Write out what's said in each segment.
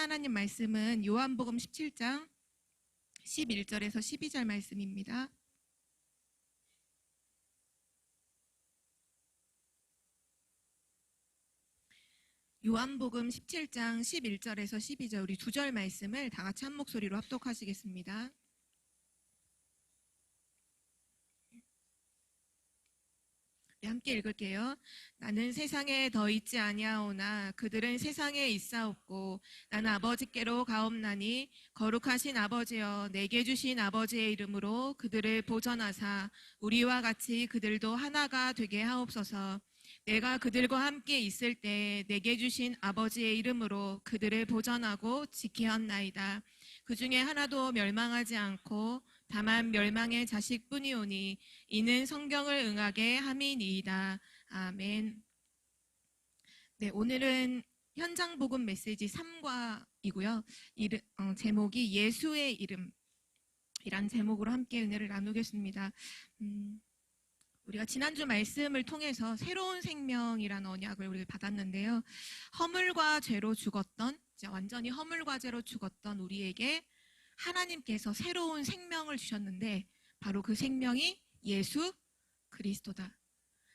하나님 말씀은 요한복음 17장 11절에서 12절 말씀입니다. 요한복음 17장 11절에서 12절 우리 두 절 말씀을 다 같이 한 목소리로 합독하시겠습니다. 함께 읽을게요. 나는 세상에 더 있지 아니하오나 그들은 세상에 있사옵고 나는 아버지께로 가옵나니 거룩하신 아버지여 내게 주신 아버지의 이름으로 그들을 보전하사 우리와 같이 그들도 하나가 되게 하옵소서. 내가 그들과 함께 있을 때 내게 주신 아버지의 이름으로 그들을 보전하고 지키었나이다. 그 중에 하나도 멸망하지 않고 다만 멸망의 자식뿐이오니 이는 성경을 응하게 함이니이다. 아멘. 네, 오늘은 현장 복음 메시지 3과이고요. 제목이 예수의 이름이란 제목으로 함께 은혜를 나누겠습니다. 우리가 지난주 말씀을 통해서 새로운 생명이라는 언약을 우리가 받았는데요. 허물과 죄로 죽었던, 완전히 허물과 죄로 죽었던 우리에게 하나님께서 새로운 생명을 주셨는데 바로 그 생명이 예수 그리스도다.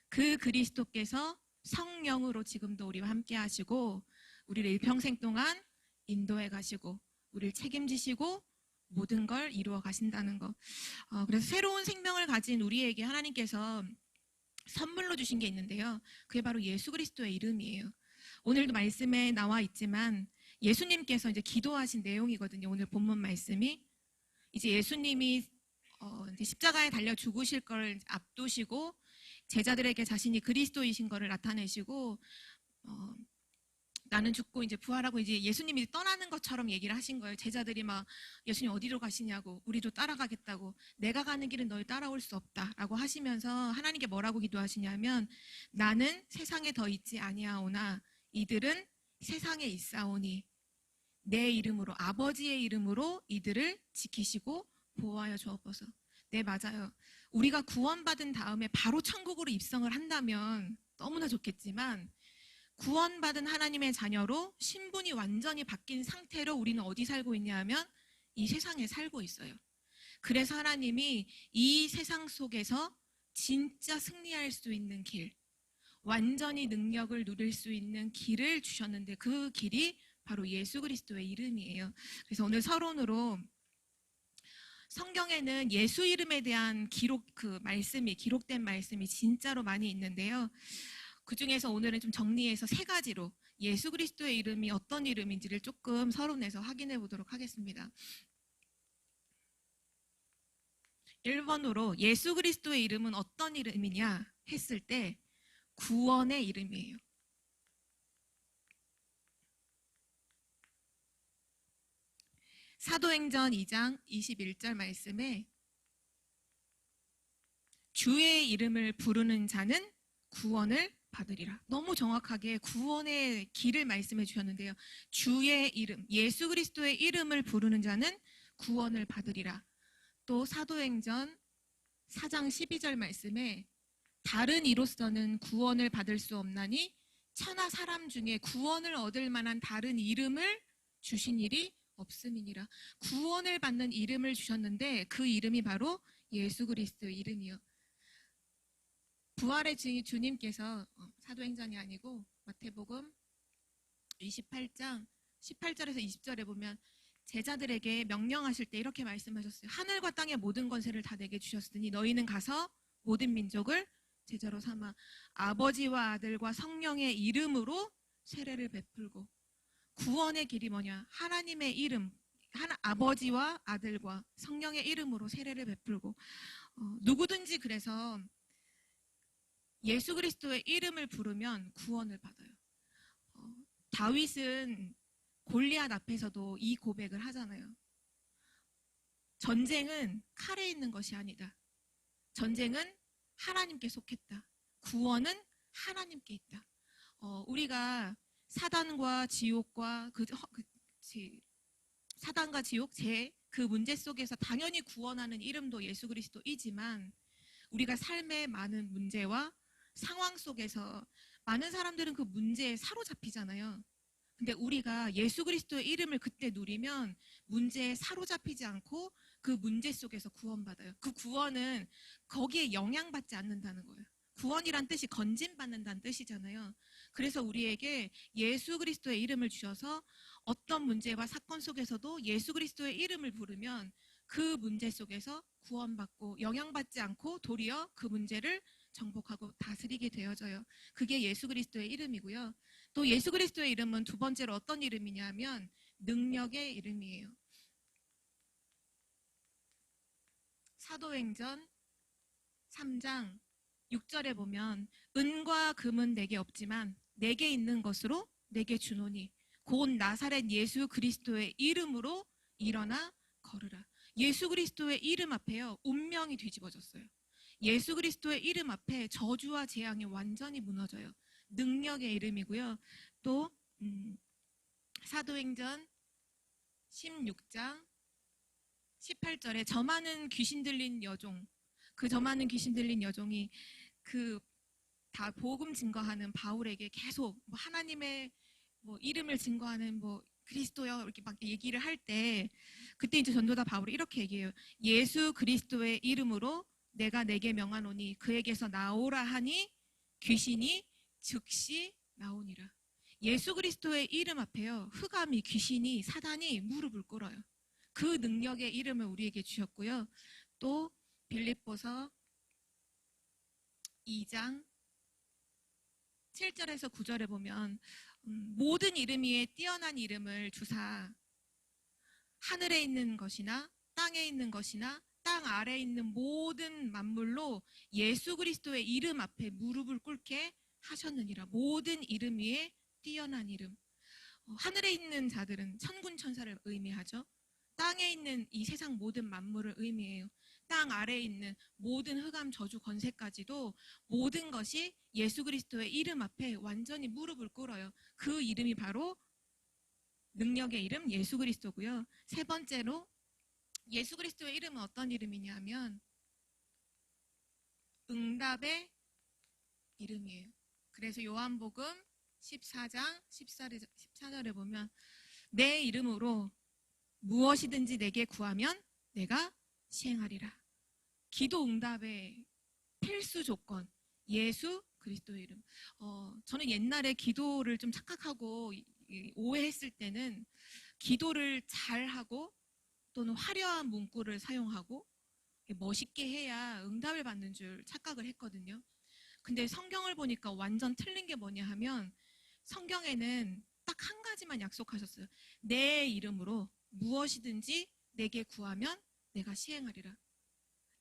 그 그리스도께서 성령으로 지금도 우리와 함께 하시고 우리를 일평생 동안 인도해 가시고 우리를 책임지시고 모든 걸 이루어 가신다는 것. 그래서 새로운 생명을 가진 우리에게 하나님께서 선물로 주신 게 있는데요. 그게 바로 예수 그리스도의 이름이에요. 오늘도 말씀에 나와 있지만 예수님께서 이제 기도하신 내용이거든요. 오늘 본문 말씀이 이제 예수님이 이제 십자가에 달려 죽으실 걸 앞두시고 제자들에게 자신이 그리스도이신 것을 나타내시고 나는 죽고 이제 부활하고 이제 예수님이 떠나는 것처럼 얘기를 하신 거예요. 제자들이 막 예수님 어디로 가시냐고 우리도 따라가겠다고 내가 가는 길은 너희 따라올 수 없다라고 하시면서 하나님께 뭐라고 기도하시냐면 나는 세상에 더 있지 아니하오나 이들은 세상에 있사오니 내 이름으로 아버지의 이름으로 이들을 지키시고 보호하여 주옵소서. 네, 맞아요. 우리가 구원받은 다음에 바로 천국으로 입성을 한다면 너무나 좋겠지만 구원받은 하나님의 자녀로 신분이 완전히 바뀐 상태로 우리는 어디 살고 있냐 하면 이 세상에 살고 있어요. 그래서 하나님이 이 세상 속에서 진짜 승리할 수 있는 길, 완전히 능력을 누릴 수 있는 길을 주셨는데 그 길이 바로 예수 그리스도의 이름이에요. 그래서 오늘 서론으로 성경에는 예수 이름에 대한 기록된 말씀이 진짜로 많이 있는데요. 그 중에서 오늘은 좀 정리해서 세 가지로 예수 그리스도의 이름이 어떤 이름인지를 조금 서론에서 확인해 보도록 하겠습니다. 1번으로 예수 그리스도의 이름은 어떤 이름이냐 했을 때 구원의 이름이에요. 사도행전 2장 21절 말씀에 주의 이름을 부르는 자는 구원을 받으리라. 너무 정확하게 구원의 길을 말씀해 주셨는데요. 주의 이름, 예수 그리스도의 이름을 부르는 자는 구원을 받으리라. 또 사도행전 4장 12절 말씀에 다른 이로서는 구원을 받을 수 없나니 천하 사람 중에 구원을 얻을 만한 다른 이름을 주신 일이 없음이니라. 구원을 받는 이름을 주셨는데 그 이름이 바로 예수 그리스도의 이름이요. 부활의 주님께서 사도행전이 아니고 마태복음 28장 18절에서 20절에 보면 제자들에게 명령하실 때 이렇게 말씀하셨어요. 하늘과 땅의 모든 권세를 다 내게 주셨으니 너희는 가서 모든 민족을 제자로 삼아 아버지와 아들과 성령의 이름으로 세례를 베풀고. 구원의 길이 뭐냐? 하나님의 이름, 아버지와 아들과 성령의 이름으로 세례를 베풀고 누구든지 그래서 예수 그리스도의 이름을 부르면 구원을 받아요. 다윗은 골리앗 앞에서도 이 고백을 하잖아요. 전쟁은 칼에 있는 것이 아니다. 전쟁은 하나님께 속했다. 구원은 하나님께 있다. 우리가 사단과 지옥과 사단과 지옥 그 문제 속에서 당연히 구원하는 이름도 예수 그리스도이지만 우리가 삶의 많은 문제와 상황 속에서 많은 사람들은 그 문제에 사로잡히잖아요. 근데 우리가 예수 그리스도의 이름을 그때 누리면 문제에 사로잡히지 않고 그 문제 속에서 구원받아요. 그 구원은 거기에 영향받지 않는다는 거예요. 구원이란 뜻이 건진받는다는 뜻이잖아요. 그래서 우리에게 예수 그리스도의 이름을 주셔서 어떤 문제와 사건 속에서도 예수 그리스도의 이름을 부르면 그 문제 속에서 구원받고 영향받지 않고 도리어 그 문제를 정복하고 다스리게 되어져요. 그게 예수 그리스도의 이름이고요. 또 예수 그리스도의 이름은 두 번째로 어떤 이름이냐면 능력의 이름이에요. 사도행전 3장 6절에 보면 은과 금은 내게 없지만 내게 있는 것으로 내게 주노니 곧 나사렛 예수 그리스도의 이름으로 일어나 걸으라. 예수 그리스도의 이름 앞에요. 운명이 뒤집어졌어요. 예수 그리스도의 이름 앞에 저주와 재앙이 완전히 무너져요. 능력의 이름이고요. 또 사도행전 16장 18절에 저 많은 귀신 들린 여종, 그 저 많은 귀신 들린 여종이 그 다 복음 증거하는 바울에게 계속 뭐 하나님의 뭐 이름을 증거하는 뭐 그리스도요 이렇게 막 얘기를 할 때 그때 이제 전도자 바울이 이렇게 얘기해요. 예수 그리스도의 이름으로 내가 내게 명하노니 그에게서 나오라 하니 귀신이 즉시 나오니라. 예수 그리스도의 이름 앞에요. 흑암이 귀신이 사단이 무릎을 꿇어요. 그 능력의 이름을 우리에게 주셨고요. 또 빌립보서 2장 7절에서 9절에 보면 모든 이름 위에 뛰어난 이름을 주사 하늘에 있는 것이나 땅에 있는 것이나 땅 아래에 있는 모든 만물로 예수 그리스도의 이름 앞에 무릎을 꿇게 하셨느니라. 모든 이름 위에 뛰어난 이름. 하늘에 있는 자들은 천군 천사를 의미하죠. 땅에 있는 이 세상 모든 만물을 의미해요. 땅 아래에 있는 모든 흑암 저주 권세까지도 모든 것이 예수 그리스도의 이름 앞에 완전히 무릎을 꿇어요. 그 이름이 바로 능력의 이름 예수 그리스도고요. 세 번째로 예수 그리스도의 이름은 어떤 이름이냐 하면 응답의 이름이에요. 그래서 요한복음 14장 14절에 보면 내 이름으로 무엇이든지 내게 구하면 내가 시행하리라. 기도 응답의 필수 조건 예수 그리스도의 이름. 저는 옛날에 기도를 좀 착각하고 오해했을 때는 기도를 잘하고 또는 화려한 문구를 사용하고 멋있게 해야 응답을 받는 줄 착각을 했거든요. 근데 성경을 보니까 완전 틀린 게 뭐냐 하면 성경에는 딱 한 가지만 약속하셨어요. 내 이름으로 무엇이든지 내게 구하면 내가 시행하리라.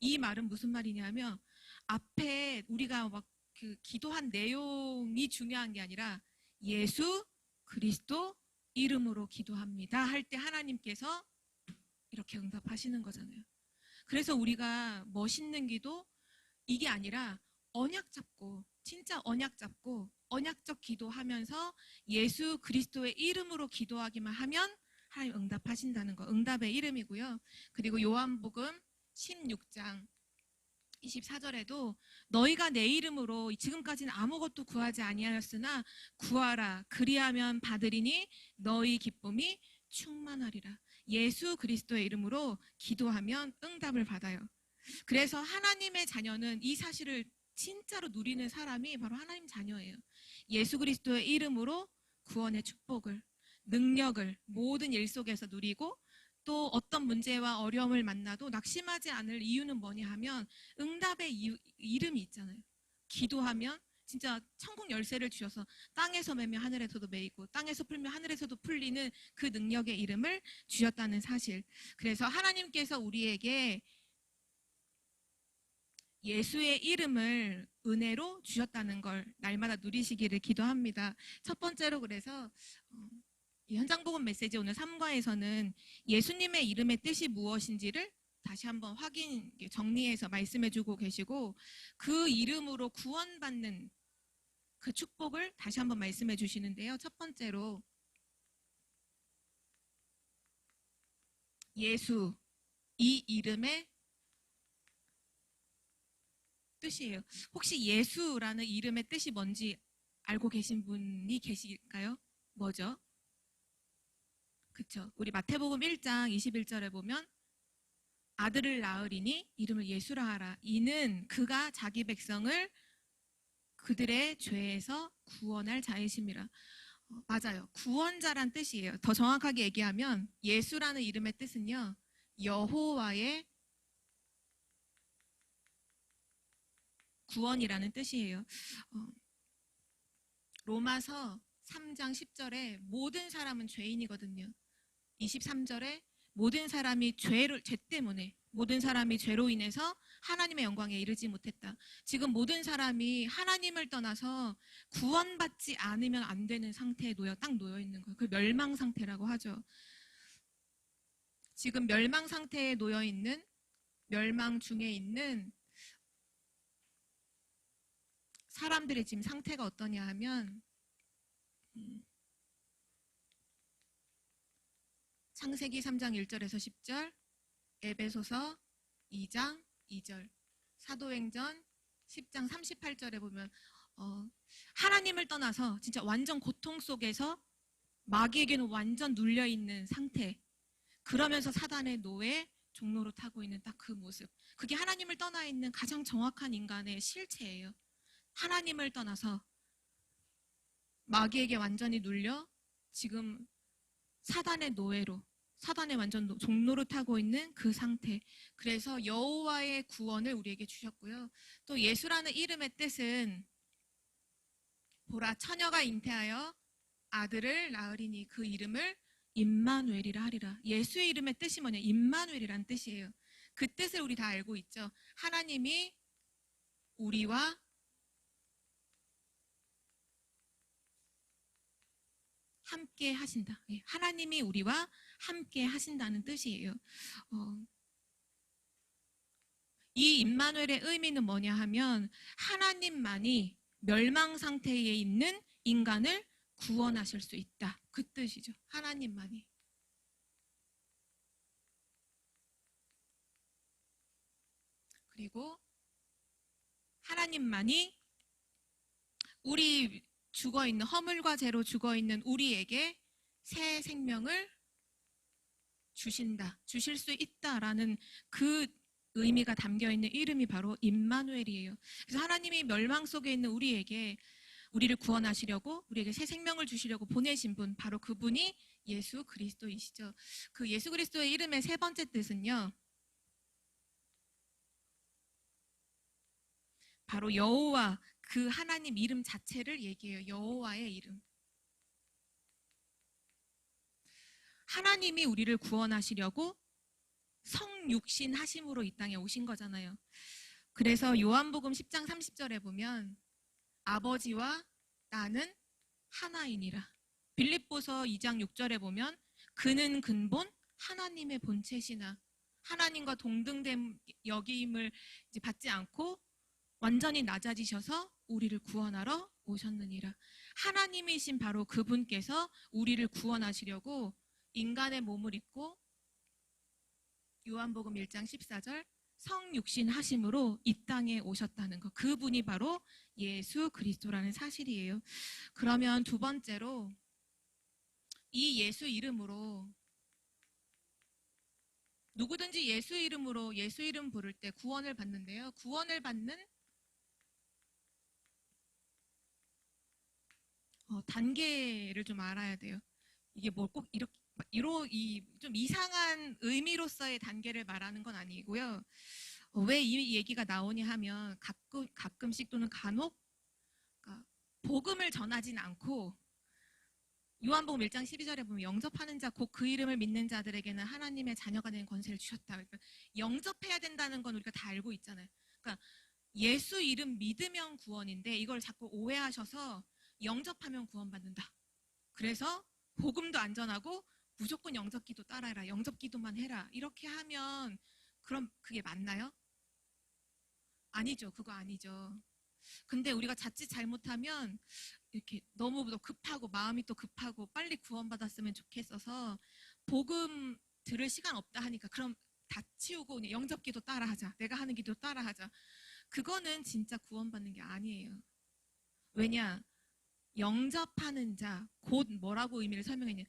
이 말은 무슨 말이냐면 앞에 우리가 막 그 기도한 내용이 중요한 게 아니라 예수 그리스도 이름으로 기도합니다 할 때 하나님께서 이렇게 응답하시는 거잖아요. 그래서 우리가 멋있는 기도 이게 아니라 언약 잡고 진짜 언약 잡고 언약적 기도하면서 예수 그리스도의 이름으로 기도하기만 하면 하나님 응답하신다는 거. 응답의 이름이고요. 그리고 요한복음 16장 24절에도 너희가 내 이름으로 지금까지는 아무것도 구하지 아니하였으나 구하라 그리하면 받으리니 너희 기쁨이 충만하리라. 예수 그리스도의 이름으로 기도하면 응답을 받아요. 그래서 하나님의 자녀는 이 사실을 진짜로 누리는 사람이 바로 하나님 자녀예요. 예수 그리스도의 이름으로 구원의 축복을, 능력을 모든 일 속에서 누리고 또 어떤 문제와 어려움을 만나도 낙심하지 않을 이유는 뭐냐 하면 응답의 이름이 있잖아요. 기도하면 진짜 천국 열쇠를 주셔서 땅에서 매면 하늘에서도 매이고 땅에서 풀면 하늘에서도 풀리는 그 능력의 이름을 주셨다는 사실. 그래서 하나님께서 우리에게 예수의 이름을 은혜로 주셨다는 걸 날마다 누리시기를 기도합니다. 첫 번째로 그래서 현장복음 메시지 오늘 3과에서는 예수님의 이름의 뜻이 무엇인지를 다시 한번 정리해서 말씀해주고 계시고 그 이름으로 구원받는 그 축복을 다시 한번 말씀해 주시는데요. 첫 번째로 예수 이 이름의 뜻이에요. 혹시 예수라는 이름의 뜻이 뭔지 알고 계신 분이 계실까요? 뭐죠? 그쵸? 우리 마태복음 1장 21절에 보면 아들을 낳으리니 이름을 예수라 하라. 이는 그가 자기 백성을 그들의 죄에서 구원할 자이심이라. 맞아요. 구원자란 뜻이에요. 더 정확하게 얘기하면 예수라는 이름의 뜻은요. 여호와의 구원이라는 뜻이에요. 로마서 3장 10절에 모든 사람은 죄인이거든요. 23절에 모든 사람이 죄 때문에 모든 사람이 죄로 인해서 하나님의 영광에 이르지 못했다. 지금 모든 사람이 하나님을 떠나서 구원받지 않으면 안 되는 상태에 딱 놓여 있는 거예요. 그 멸망 상태라고 하죠. 지금 멸망 상태에 놓여 있는, 멸망 중에 있는 사람들의 지금 상태가 어떠냐 하면 창세기 3장 1절에서 10절, 에베소서 2장 2절, 사도행전 10장 38절에 보면 하나님을 떠나서 진짜 완전 고통 속에서 마귀에게는 완전 눌려있는 상태, 그러면서 사단의 노예, 종로로 타고 있는 딱 그 모습, 그게 하나님을 떠나 있는 가장 정확한 인간의 실체예요. 하나님을 떠나서 마귀에게 완전히 눌려 지금 사단의 노예로, 사단의 완전 종로로 타고 있는 그 상태. 그래서 여호와의 구원을 우리에게 주셨고요. 또 예수라는 이름의 뜻은 보라 처녀가 잉태하여 아들을 낳으리니 그 이름을 임마누엘이라 하리라. 예수의 이름의 뜻이 뭐냐? 임마누엘이라는 뜻이에요. 그 뜻을 우리 다 알고 있죠. 하나님이 우리와 함께 하신다. 하나님이 우리와 함께 하신다는 뜻이에요. 이 임마누엘의 의미는 뭐냐 하면 하나님만이 멸망 상태에 있는 인간을 구원하실 수 있다. 그 뜻이죠. 하나님만이. 그리고 하나님만이 우리 죽어있는, 허물과 죄로 죽어있는 우리에게 새 생명을 주신다, 주실 수 있다라는 그 의미가 담겨있는 이름이 바로 임마누엘이에요. 그래서 하나님이 멸망 속에 있는 우리에게, 우리를 구원하시려고, 우리에게 새 생명을 주시려고 보내신 분, 바로 그분이 예수 그리스도이시죠. 그 예수 그리스도의 이름의 세 번째 뜻은요, 바로 여호와, 그 하나님 이름 자체를 얘기해요. 여호와의 이름. 하나님이 우리를 구원하시려고 성육신 하심으로 이 땅에 오신 거잖아요. 그래서 요한복음 10장 30절에 보면 아버지와 나는 하나이니라. 빌립보서 2장 6절에 보면 그는 근본 하나님의 본체시나, 하나님과 동등됨 여김을 받지 않고 완전히 낮아지셔서 우리를 구원하러 오셨느니라. 하나님이신 바로 그분께서 우리를 구원하시려고 인간의 몸을 입고 요한복음 1장 14절 성육신 하심으로 이 땅에 오셨다는 것, 그분이 바로 예수 그리스도라는 사실이에요. 그러면 두 번째로 이 예수 이름으로, 누구든지 예수 이름으로 예수 이름 부를 때 구원을 받는데요. 구원을 받는 단계를 좀 알아야 돼요. 이게 뭐 꼭 이렇게 좀 이상한 의미로서의 단계를 말하는 건 아니고요. 왜 이 얘기가 나오냐 하면 가끔씩 또는 간혹, 그러니까 복음을 전하진 않고 요한복음 1장 12절에 보면 영접하는 자 곧 그 이름을 믿는 자들에게는 하나님의 자녀가 되는 권세를 주셨다. 그러니까 영접해야 된다는 건 우리가 다 알고 있잖아요. 그러니까 예수 이름 믿으면 구원인데 이걸 자꾸 오해하셔서 영접하면 구원받는다. 그래서 복음도 안전하고 무조건 영접기도 따라해라, 영접기도만 해라, 이렇게 하면 그럼 그게 맞나요? 아니죠. 그거 아니죠. 근데 우리가 자칫 잘못하면 이렇게 너무 급하고 마음이 또 급하고 빨리 구원받았으면 좋겠어서 복음 들을 시간 없다 하니까 그럼 다 치우고 그냥 영접기도 따라하자, 내가 하는 기도 따라하자. 그거는 진짜 구원받는 게 아니에요. 왜냐? 영접하는 자, 곧 뭐라고 의미를 설명했냐?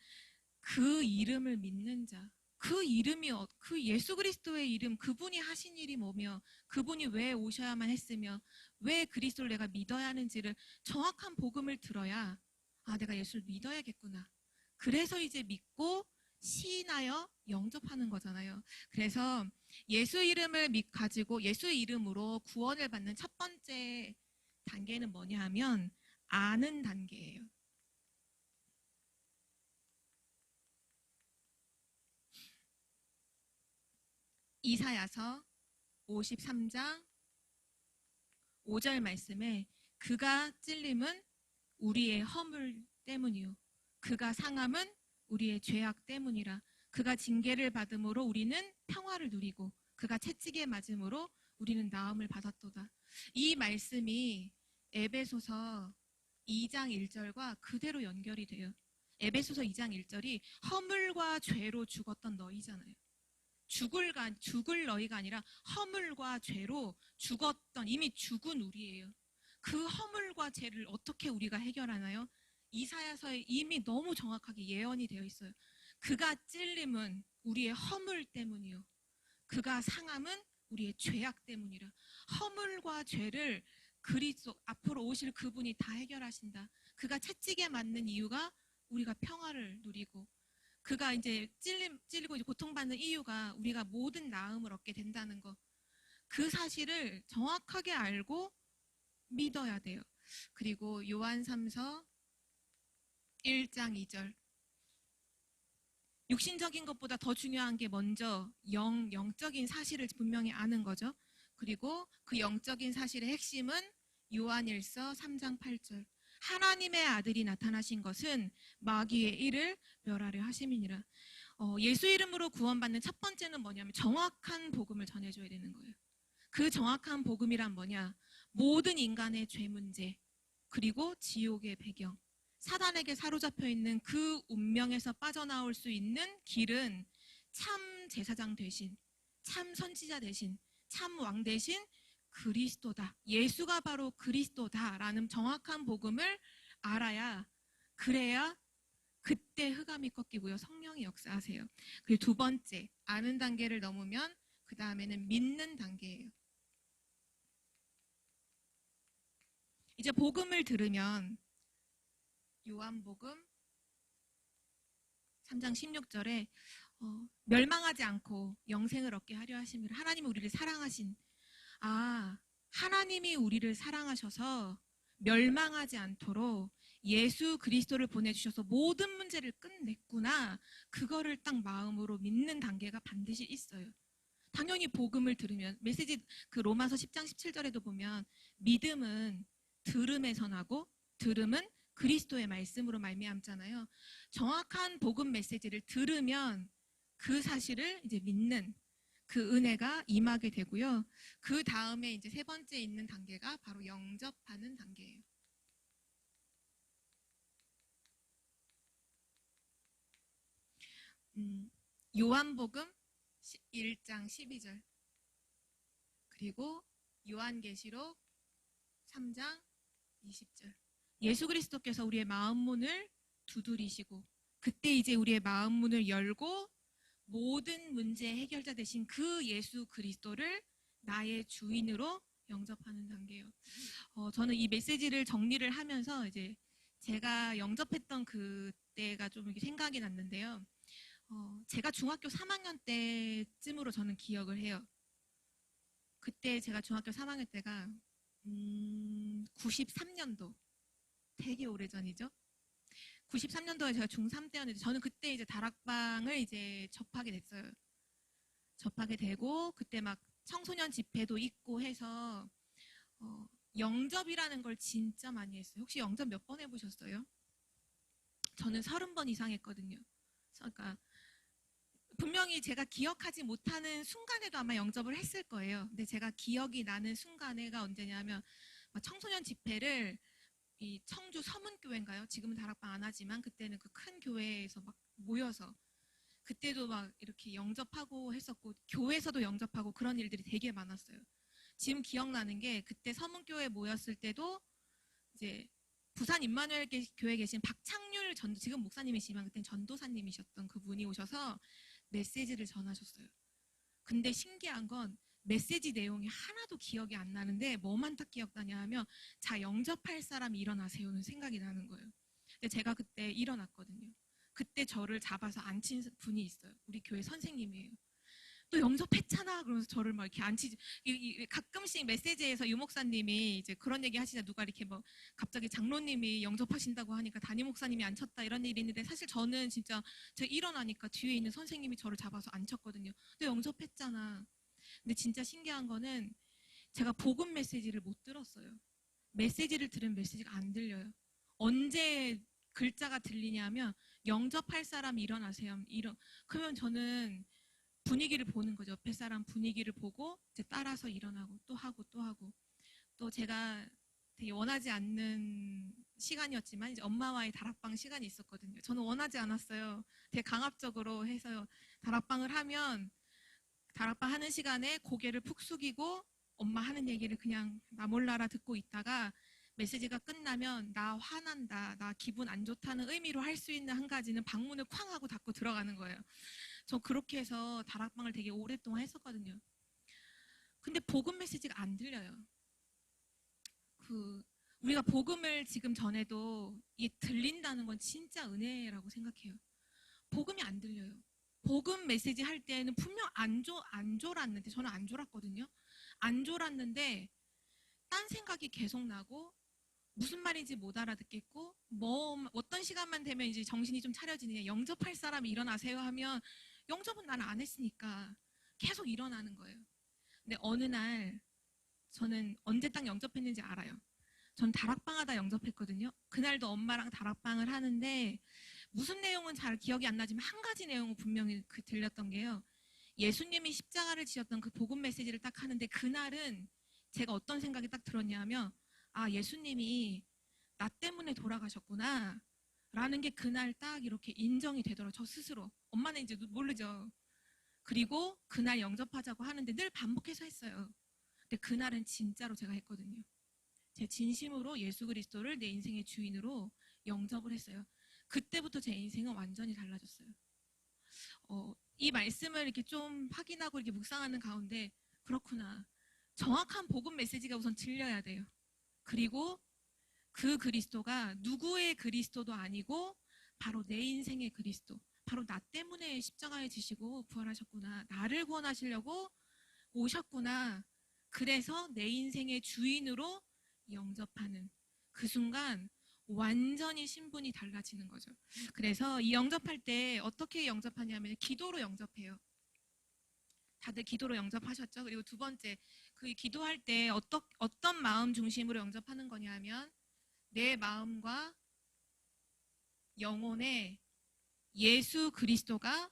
그 이름을 믿는 자, 그 이름이 그 예수 그리스도의 이름, 그분이 하신 일이 뭐며, 그분이 왜 오셔야만 했으며, 왜 그리스도를 내가 믿어야 하는지를 정확한 복음을 들어야, 아, 내가 예수를 믿어야겠구나. 그래서 이제 믿고 시인하여 영접하는 거잖아요. 그래서 예수 이름을 가지고 예수 이름으로 구원을 받는 첫 번째 단계는 뭐냐 하면 아는 단계예요. 이사야서 53장 5절 말씀에 그가 찔림은 우리의 허물 때문이요 그가 상함은 우리의 죄악 때문이라. 그가 징계를 받음으로 우리는 평화를 누리고 그가 채찍에 맞음으로 우리는 나음을 받았도다. 이 말씀이 에베소서 2장 1절과 그대로 연결이 돼요. 에베소서 2장 1절이 허물과 죄로 죽었던 너희잖아요. 죽을 너희가 아니라 허물과 죄로 죽었던 이미 죽은 우리예요. 그 허물과 죄를 어떻게 우리가 해결하나요? 이사야서에 이미 너무 정확하게 예언이 되어 있어요. 그가 찔림은 우리의 허물 때문이요 그가 상함은 우리의 죄악 때문이라. 허물과 죄를 그리스도 앞으로 오실 그분이 다 해결하신다. 그가 채찍에 맞는 이유가 우리가 평화를 누리고 그가 이제 찔리고 이제 고통받는 이유가 우리가 모든 나음을 얻게 된다는 거. 그 사실을 정확하게 알고 믿어야 돼요. 그리고 요한 3서 1장 2절. 육신적인 것보다 더 중요한 게 먼저 영적인 사실을 분명히 아는 거죠. 그리고 그 영적인 사실의 핵심은 요한일서 3장 8절. 하나님의 아들이 나타나신 것은 마귀의 일을 멸하려 하심이니라. 예수 이름으로 구원받는 첫 번째는 뭐냐면 정확한 복음을 전해줘야 되는 거예요. 그 정확한 복음이란 뭐냐? 모든 인간의 죄 문제, 그리고 지옥의 배경, 사단에게 사로잡혀 있는 그 운명에서 빠져나올 수 있는 길은 참 제사장 대신, 참 선지자 대신, 참 왕 대신 그리스도다. 예수가 바로 그리스도다라는 정확한 복음을 알아야, 그래야 그때 흑암이 꺾이고요. 성령이 역사하세요. 그리고 두 번째, 아는 단계를 넘으면 그 다음에는 믿는 단계예요. 이제 복음을 들으면 요한복음 3장 16절에 멸망하지 않고 영생을 얻게 하려 하심이라. 하나님이 우리를 사랑하신, 하나님이 우리를 사랑하셔서 멸망하지 않도록 예수 그리스도를 보내주셔서 모든 문제를 끝냈구나. 그거를 딱 마음으로 믿는 단계가 반드시 있어요. 당연히 복음을 들으면, 메시지 그 로마서 10장 17절에도 보면 믿음은 들음에서 나고 들음은 그리스도의 말씀으로 말미암잖아요. 정확한 복음 메시지를 들으면 그 사실을 이제 믿는 그 은혜가 임하게 되고요. 그 다음에 이제 세 번째 있는 단계가 바로 영접하는 단계예요. 요한복음 1장 12절 그리고 요한계시록 3장 20절. 예수 그리스도께서 우리의 마음 문을 두드리시고 그때 이제 우리의 마음 문을 열고 모든 문제의 해결자 되신 그 예수 그리스도를 나의 주인으로 영접하는 단계예요. 저는 이 메시지를 정리를 하면서 이제 제가 영접했던 그때가 좀 이렇게 생각이 났는데요. 제가 중학교 3학년 때쯤으로 저는 기억을 해요. 그때 제가 중학교 3학년 때가 93년도, 되게 오래전이죠. 93년도에 제가 중3 때였는데 저는 그때 이제 다락방을 이제 접하게 됐어요. 접하게 되고 그때 막 청소년 집회도 있고 해서 영접이라는 걸 진짜 많이 했어요. 혹시 영접 몇 번 해보셨어요? 저는 30번 이상 했거든요. 그러니까 분명히 제가 기억하지 못하는 순간에도 아마 영접을 했을 거예요. 근데 제가 기억이 나는 순간에가 언제냐면 청소년 집회를 이 청주 서문교회인가요? 지금은 다락방 안 하지만 그때는 그 큰 교회에서 막 모여서 그때도 막 이렇게 영접하고 했었고 교회에서도 영접하고 그런 일들이 되게 많았어요. 지금 기억나는 게 그때 서문교회 모였을 때도 이제 부산 임마누엘 교회에 계신 박창률 지금 목사님이시지만 그때 전도사님이셨던 그분이 오셔서 메시지를 전하셨어요. 근데 신기한 건 메시지 내용이 하나도 기억이 안 나는데 뭐만 딱 기억나냐 하면 자, 영접할 사람이 일어나세요는 생각이 나는 거예요. 근데 제가 그때 일어났거든요. 그때 저를 잡아서 앉힌 분이 있어요. 우리 교회 선생님이에요. 또 영접했잖아. 그러면서 저를 막 이렇게 앉히지. 가끔씩 메시지에서 유 목사님이 이제 그런 얘기 하시냐, 누가 이렇게 뭐 갑자기 장로님이 영접하신다고 하니까 담임 목사님이 앉혔다 이런 일이 있는데, 사실 저는 진짜 제가 일어나니까 뒤에 있는 선생님이 저를 잡아서 앉혔거든요. 너 영접했잖아. 근데 진짜 신기한 거는 제가 복음 메시지를 못 들었어요. 메시지를 들은 메시지가 안 들려요. 언제 글자가 들리냐면 영접할 사람 일어나세요. 그러면 저는 분위기를 보는 거죠. 옆에 사람 분위기를 보고 이제 따라서 일어나고 또 하고 또 하고, 또 제가 되게 원하지 않는 시간이었지만 이제 엄마와의 다락방 시간이 있었거든요. 저는 원하지 않았어요. 되게 강압적으로 해서 다락방을 하면 다락방 하는 시간에 고개를 푹 숙이고 엄마 하는 얘기를 그냥 나 몰라라 듣고 있다가 메시지가 끝나면 나 화난다, 나 기분 안 좋다는 의미로 할 수 있는 한 가지는 방문을 쾅 하고 닫고 들어가는 거예요. 저 그렇게 해서 다락방을 되게 오랫동안 했었거든요. 근데 복음 메시지가 안 들려요. 우리가 복음을 지금 전해도 이게 들린다는 건 진짜 은혜라고 생각해요. 복음이 안 들려요. 복음 메시지 할 때는 분명 안 졸았는데, 저는 안 졸았거든요. 안 졸았는데 딴 생각이 계속 나고 무슨 말인지 못 알아듣겠고, 어떤 시간만 되면 이제 정신이 좀 차려지느냐, 영접할 사람이 일어나세요 하면 영접은 나는 안 했으니까 계속 일어나는 거예요. 근데 어느 날 저는 언제 딱 영접했는지 알아요. 전 다락방 하다 영접했거든요. 그날도 엄마랑 다락방을 하는데 무슨 내용은 잘 기억이 안 나지만 한 가지 내용은 분명히 들렸던 게요. 예수님이 십자가를 지셨던 그 복음 메시지를 딱 하는데, 그날은 제가 어떤 생각이 딱 들었냐면, 아, 예수님이 나 때문에 돌아가셨구나 라는 게 그날 딱 이렇게 인정이 되더라고요. 저 스스로. 엄마는 이제 모르죠. 그리고 그날 영접하자고 하는데 늘 반복해서 했어요. 근데 그날은 진짜로 제가 했거든요. 제 진심으로 예수 그리스도를 내 인생의 주인으로 영접을 했어요. 그때부터 제 인생은 완전히 달라졌어요. 이 말씀을 이렇게 좀 확인하고 이렇게 묵상하는 가운데, 그렇구나. 정확한 복음 메시지가 우선 들려야 돼요. 그리고 그 그리스도가 누구의 그리스도도 아니고 바로 내 인생의 그리스도, 바로 나 때문에 십자가에 지시고 부활하셨구나, 나를 구원하시려고 오셨구나, 그래서 내 인생의 주인으로 영접하는 그 순간 완전히 신분이 달라지는 거죠. 그래서 이 영접할 때 어떻게 영접하냐면 기도로 영접해요. 다들 기도로 영접하셨죠? 그리고 두 번째, 그 기도할 때 어떤 마음 중심으로 영접하는 거냐면 내 마음과 영혼에 예수 그리스도가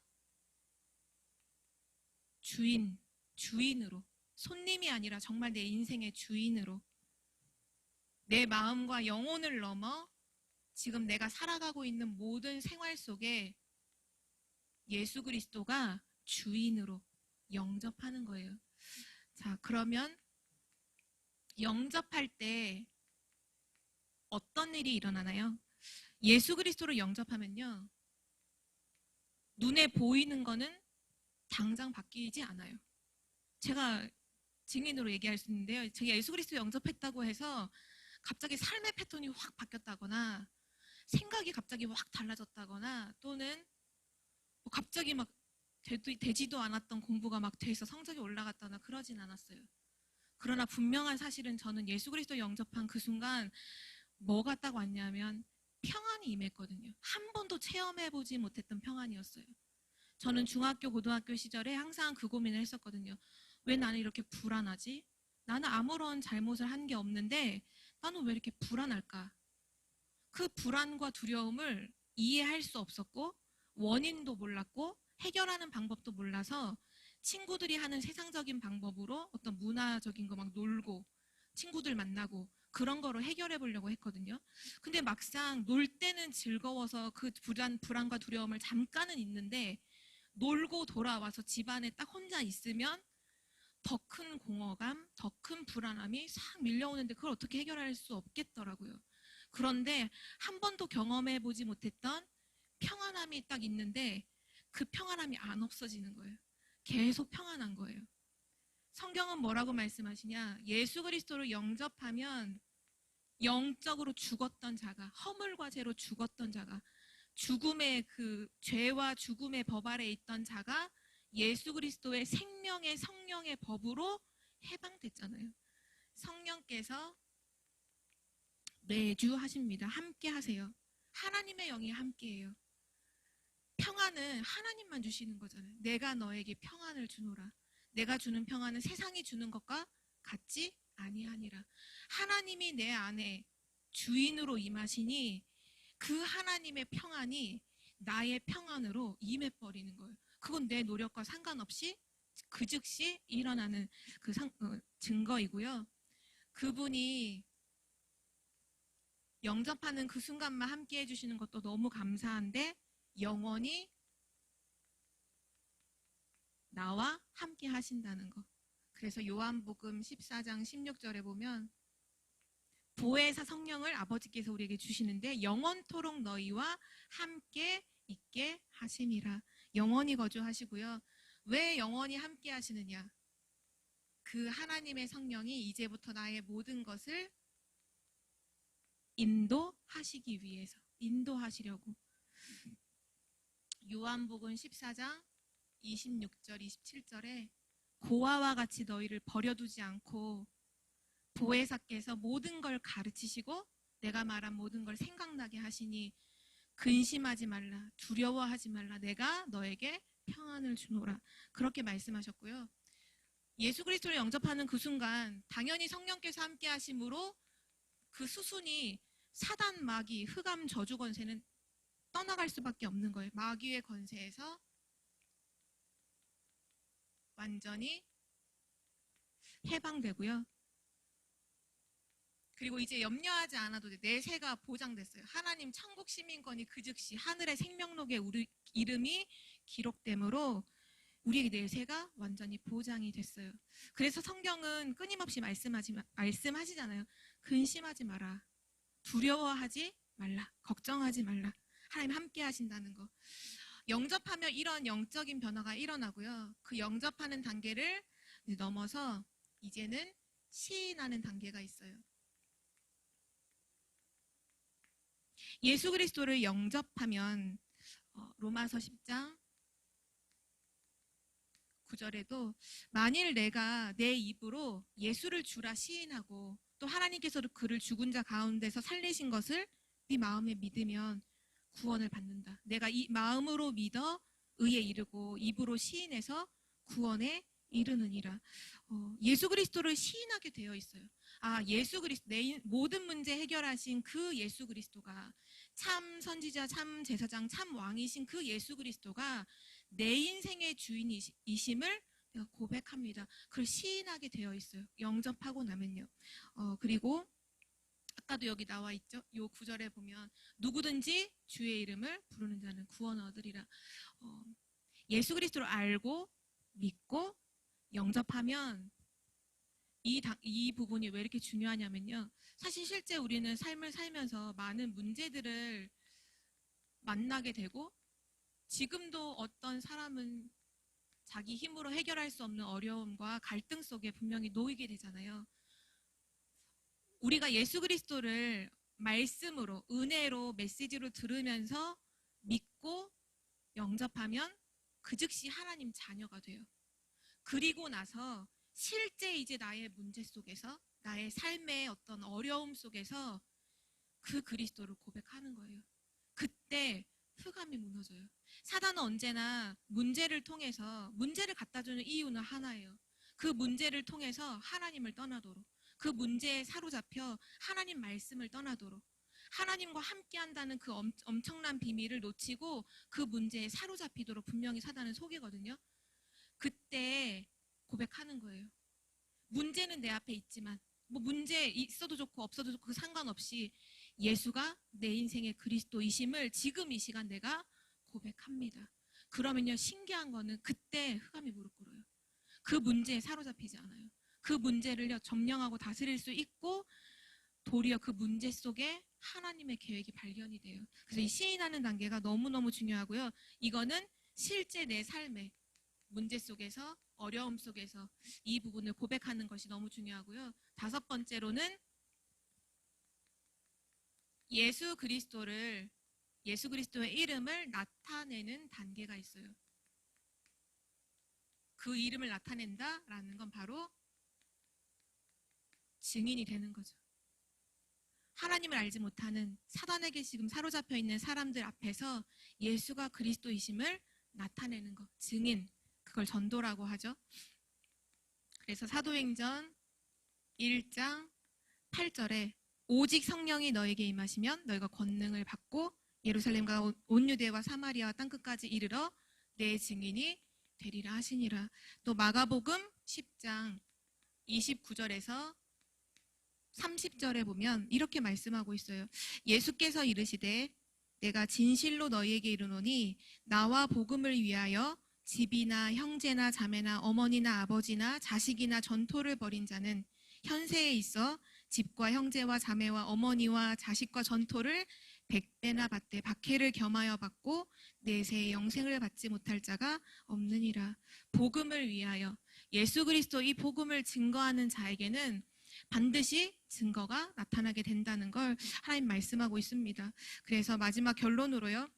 주인으로, 손님이 아니라 정말 내 인생의 주인으로, 내 마음과 영혼을 넘어 지금 내가 살아가고 있는 모든 생활 속에 예수 그리스도가 주인으로 영접하는 거예요. 자, 그러면 영접할 때 어떤 일이 일어나나요? 예수 그리스도를 영접하면요, 눈에 보이는 거는 당장 바뀌지 않아요. 제가 증인으로 얘기할 수 있는데요. 제가 예수 그리스도 영접했다고 해서 갑자기 삶의 패턴이 확 바뀌었다거나 생각이 갑자기 확 달라졌다거나, 또는 갑자기 막 되지도 않았던 공부가 막 돼서 성적이 올라갔다거나 그러진 않았어요. 그러나 분명한 사실은 저는 예수 그리스도 영접한 그 순간 뭐가 딱 왔냐면 평안이 임했거든요. 한 번도 체험해보지 못했던 평안이었어요. 저는 중학교, 고등학교 시절에 항상 그 고민을 했었거든요. 왜 나는 이렇게 불안하지? 나는 아무런 잘못을 한 게 없는데 나는 왜 이렇게 불안할까? 그 불안과 두려움을 이해할 수 없었고 원인도 몰랐고 해결하는 방법도 몰라서 친구들이 하는 세상적인 방법으로 어떤 문화적인 거 막 놀고 친구들 만나고 그런 거로 해결해 보려고 했거든요. 근데 막상 놀 때는 즐거워서 그 불안과 두려움을 잠깐은 있는데, 놀고 돌아와서 집안에 딱 혼자 있으면 더 큰 공허감, 더 큰 불안함이 싹 밀려오는데 그걸 어떻게 해결할 수 없겠더라고요. 그런데 한 번도 경험해 보지 못했던 평안함이 딱 있는데 그 평안함이 안 없어지는 거예요. 계속 평안한 거예요. 성경은 뭐라고 말씀하시냐? 예수 그리스도를 영접하면 영적으로 죽었던 자가, 허물과 죄로 죽었던 자가, 죽음의 그 죄와 죽음의 법 아래 있던 자가 예수 그리스도의 생명의 성령의 법으로 해방됐잖아요. 성령께서 매주 하십니다. 함께 하세요. 하나님의 영이 함께해요. 평안은 하나님만 주시는 거잖아요. 내가 너에게 평안을 주노라. 내가 주는 평안은 세상이 주는 것과 같지 아니하니라. 하나님이 내 안에 주인으로 임하시니 그 하나님의 평안이 나의 평안으로 임해버리는 거예요. 그건 내 노력과 상관없이 그 즉시 일어나는 그 증거이고요. 그분이 영접하는 그 순간만 함께 해주시는 것도 너무 감사한데 영원히 나와 함께 하신다는 거. 그래서 요한복음 14장 16절에 보면 보혜사 성령을 아버지께서 우리에게 주시는데 영원토록 너희와 함께 있게 하심이라. 영원히 거주하시고요. 왜 영원히 함께 하시느냐? 그 하나님의 성령이 이제부터 나의 모든 것을 인도하시기 위해서, 인도하시려고. 요한복음 14장 26절, 27절에 고아와 같이 너희를 버려두지 않고 보혜사께서 모든 걸 가르치시고 내가 말한 모든 걸 생각나게 하시니 근심하지 말라, 두려워하지 말라, 내가 너에게 평안을 주노라. 그렇게 말씀하셨고요. 예수 그리스도를 영접하는 그 순간 당연히 성령께서 함께 하심으로 그 수순이 사단, 마귀, 흑암, 저주 권세는 떠나갈 수밖에 없는 거예요. 마귀의 권세에서 완전히 해방되고요. 그리고 이제 염려하지 않아도 돼. 내 새가 보장됐어요. 하나님 천국 시민권이 그 즉시 하늘의 생명록에 우리 이름이 기록되므로 우리에게 내 새가 완전히 보장이 됐어요. 그래서 성경은 끊임없이 말씀하시잖아요. 근심하지 마라. 두려워하지 말라. 걱정하지 말라. 하나님 함께 하신다는 거. 영접하면 이런 영적인 변화가 일어나고요. 그 영접하는 단계를 넘어서 이제는 시인하는 단계가 있어요. 예수 그리스도를 영접하면 로마서 10장 9절에도 만일 내가 내 입으로 예수를 주라 시인하고 또 하나님께서도 그를 죽은 자 가운데서 살리신 것을 네 마음에 믿으면 구원을 받는다. 내가 이 마음으로 믿어 의에 이르고 입으로 시인해서 구원에 이르느니라. 예수 그리스도를 시인하게 되어 있어요. 예수 그리스도, 내 모든 문제 해결하신 그 예수 그리스도가 참 선지자, 참 제사장, 참 왕이신 그 예수 그리스도가 내 인생의 주인이심을 내가 고백합니다. 그걸 시인하게 되어 있어요. 영접하고 나면요. 그리고 아까도 여기 나와 있죠. 요 9절에 보면 누구든지 주의 이름을 부르는 자는 구원을 얻으리라. 예수 그리스도를 알고 믿고 영접하면 이 부분이 왜 이렇게 중요하냐면요. 사실 실제 우리는 삶을 살면서 많은 문제들을 만나게 되고 지금도 어떤 사람은 자기 힘으로 해결할 수 없는 어려움과 갈등 속에 분명히 놓이게 되잖아요. 우리가 예수 그리스도를 말씀으로, 은혜로, 메시지로 들으면서 믿고 영접하면 그 즉시 하나님 자녀가 돼요. 그리고 나서 실제 이제 나의 문제 속에서, 나의 삶의 어떤 어려움 속에서 그 그리스도를 고백하는 거예요. 그때 흑암이 무너져요. 사단은 언제나 문제를 통해서, 문제를 갖다주는 이유는 하나예요. 그 문제를 통해서 하나님을 떠나도록, 그 문제에 사로잡혀 하나님 말씀을 떠나도록, 하나님과 함께 한다는 그 엄청난 비밀을 놓치고 그 문제에 사로잡히도록 분명히 사단은 속이거든요. 그때 고백하는 거예요. 문제는 내 앞에 있지만, 뭐 문제 있어도 좋고 없어도 좋고 그 상관없이 예수가 내 인생의 그리스도이심을 지금 이 시간 내가 고백합니다. 그러면요, 신기한 거는 그때 흑암이 무릎 꿇어요. 그 문제에 사로잡히지 않아요. 그 문제를요 점령하고 다스릴 수 있고 도리어 그 문제 속에 하나님의 계획이 발견이 돼요. 그래서 이 시인하는 단계가 너무너무 중요하고요. 이거는 실제 내 삶의 문제 속에서, 어려움 속에서 이 부분을 고백하는 것이 너무 중요하고요. 다섯 번째로는 예수 그리스도의 이름을 나타내는 단계가 있어요. 그 이름을 나타낸다라는 건 바로 증인이 되는 거죠. 하나님을 알지 못하는, 사단에게 지금 사로잡혀 있는 사람들 앞에서 예수가 그리스도이심을 나타내는 것, 증인, 그걸 전도라고 하죠. 그래서 사도행전 1장 8절에 오직 성령이 너에게 임하시면 너희가 권능을 받고 예루살렘과 온 유대와 사마리아와 땅끝까지 이르러 내 증인이 되리라 하시니라. 또 마가복음 10장 29절에서 30절에 보면 이렇게 말씀하고 있어요. 예수께서 이르시되 내가 진실로 너희에게 이르노니 나와 복음을 위하여 집이나 형제나 자매나 어머니나 아버지나 자식이나 전토를 벌인 자는 현세에 있어 집과 형제와 자매와 어머니와 자식과 전토를 100배나 받되 박해를 겸하여 받고 내세의 영생을 받지 못할 자가 없느니라. 복음을 위하여, 예수 그리스도 이 복음을 증거하는 자에게는 반드시 증거가 나타나게 된다는 걸 하나님 말씀하고 있습니다. 그래서 마지막 결론으로요.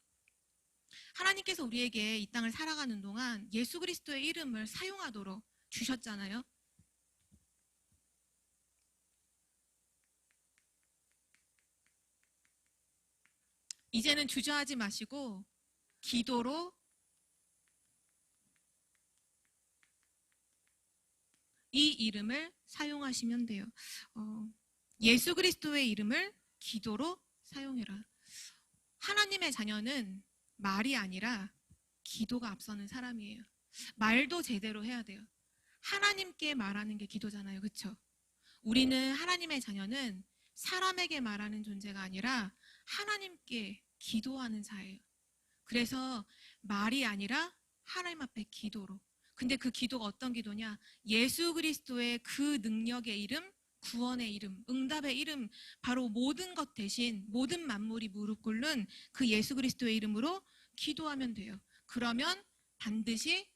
하나님께서 우리에게 이 땅을 살아가는 동안 예수 그리스도의 이름을 사용하도록 주셨잖아요. 이제는 주저하지 마시고 기도로 이 이름을 사용하시면 돼요. 예수 그리스도의 이름을 기도로 사용해라. 하나님의 자녀는 말이 아니라 기도가 앞서는 사람이에요. 말도 제대로 해야 돼요. 하나님께 말하는 게 기도잖아요. 그렇죠? 우리는 하나님의 자녀는 사람에게 말하는 존재가 아니라 하나님께 기도하는 자예요. 그래서 말이 아니라 하나님 앞에 기도로. 근데 그 기도가 어떤 기도냐? 예수 그리스도의 그 능력의 이름, 구원의 이름, 응답의 이름, 바로 모든 것 대신 모든 만물이 무릎 꿇는 그 예수 그리스도의 이름으로 기도하면 돼요. 그러면 반드시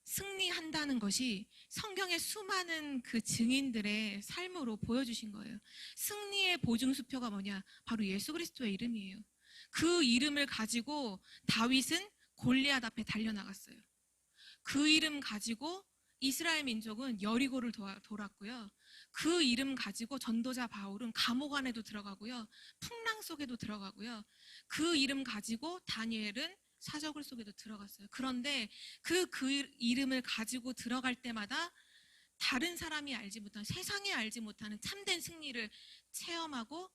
승리한다는 것이 성경의 수많은 그 증인들의 삶으로 보여주신 거예요. 승리의 보증수표가 뭐냐? 바로 예수 그리스도의 이름이에요. 그 이름을 가지고 다윗은 골리앗 앞에 달려나갔어요. 그 이름 가지고 이스라엘 민족은 여리고를 돌았고요. 그 이름 가지고 전도자 바울은 감옥 안에도 들어가고요. 풍랑 속에도 들어가고요. 그 이름 가지고 다니엘은 사저굴 속에도 들어갔어요. 그런데 그 이름을 가지고 들어갈 때마다 다른 사람이 알지 못하는, 세상에 알지 못하는 참된 승리를 체험하고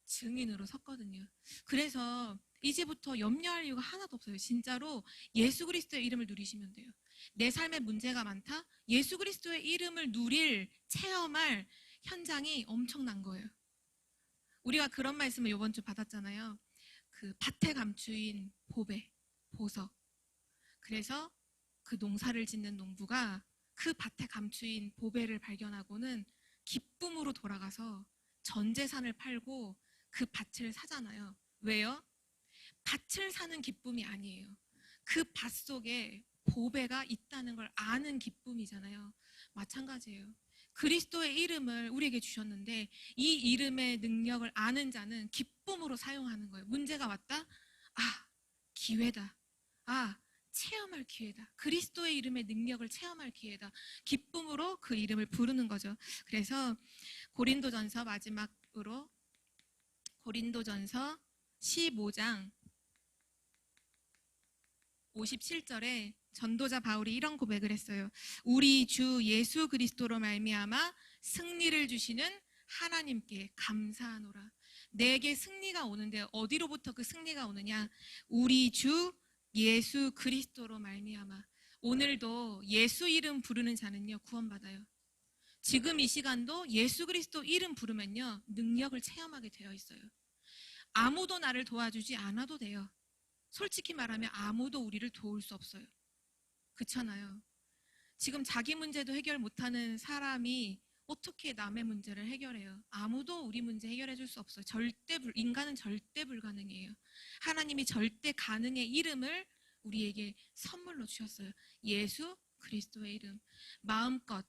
증인으로 섰거든요. 그래서 이제부터 염려할 이유가 하나도 없어요. 진짜로 예수 그리스도의 이름을 누리시면 돼요. 내 삶에 문제가 많다? 예수 그리스도의 이름을 누릴, 체험할 현장이 엄청난 거예요. 우리가 그런 말씀을 이번 주 받았잖아요. 그 밭에 감추인 보석. 그래서 그 농사를 짓는 농부가 그 밭에 감추인 보배를 발견하고는 기쁨으로 돌아가서 전 재산을 팔고 그 밭을 사잖아요. 왜요? 밭을 사는 기쁨이 아니에요. 그 밭 속에 보배가 있다는 걸 아는 기쁨이잖아요. 마찬가지예요. 그리스도의 이름을 우리에게 주셨는데 이 이름의 능력을 아는 자는 기쁨으로 사용하는 거예요. 문제가 왔다? 아, 기회다. 아, 체험할 기회다. 그리스도의 이름의 능력을 체험할 기회다. 기쁨으로 그 이름을 부르는 거죠. 그래서 고린도전서 마지막으로 고린도전서 15장 57절에 전도자 바울이 이런 고백을 했어요. 우리 주 예수 그리스도로 말미암아 승리를 주시는 하나님께 감사하노라. 내게 승리가 오는데 어디로부터 그 승리가 오느냐? 우리 주 예수 그리스도로 말미암아. 오늘도 예수 이름 부르는 자는요 구원받아요. 지금 이 시간도 예수 그리스도 이름 부르면요 능력을 체험하게 되어 있어요. 아무도 나를 도와주지 않아도 돼요. 솔직히 말하면 아무도 우리를 도울 수 없어요. 그렇잖아요. 지금 자기 문제도 해결 못하는 사람이 어떻게 남의 문제를 해결해요? 아무도 우리 문제 해결해 줄 수 없어요. 인간은 절대 불가능해요. 하나님이 절대 가능의 이름을 우리에게 선물로 주셨어요. 예수 그리스도의 이름. 마음껏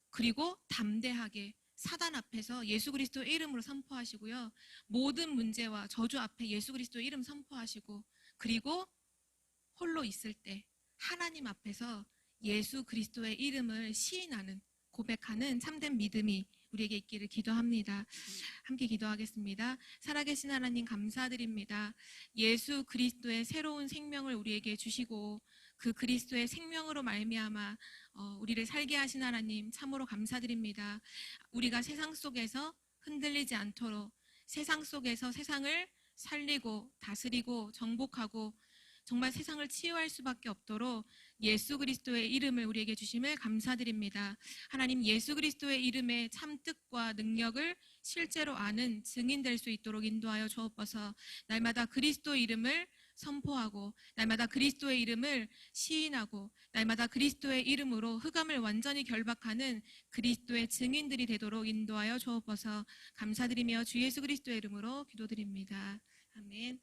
그리고 담대하게 사단 앞에서 예수 그리스도의 이름으로 선포하시고요. 모든 문제와 저주 앞에 예수 그리스도의 이름 선포하시고, 그리고 홀로 있을 때 하나님 앞에서 예수 그리스도의 이름을 시인하는, 고백하는 참된 믿음이 우리에게 있기를 기도합니다. 함께 기도하겠습니다. 살아계신 하나님 감사드립니다. 예수 그리스도의 새로운 생명을 우리에게 주시고 그 그리스도의 생명으로 말미암아 우리를 살게 하신 하나님 참으로 감사드립니다. 우리가 세상 속에서 흔들리지 않도록, 세상 속에서 세상을 살리고 다스리고 정복하고 정말 세상을 치유할 수밖에 없도록 예수 그리스도의 이름을 우리에게 주심을 감사드립니다. 하나님, 예수 그리스도의 이름의 참 뜻과 능력을 실제로 아는 증인 될 수 있도록 인도하여 주옵소서. 날마다 그리스도의 이름을 선포하고 날마다 그리스도의 이름을 시인하고 날마다 그리스도의 이름으로 흑암을 완전히 결박하는 그리스도의 증인들이 되도록 인도하여 주옵소서. 감사드리며 주 예수 그리스도의 이름으로 기도드립니다. 아멘.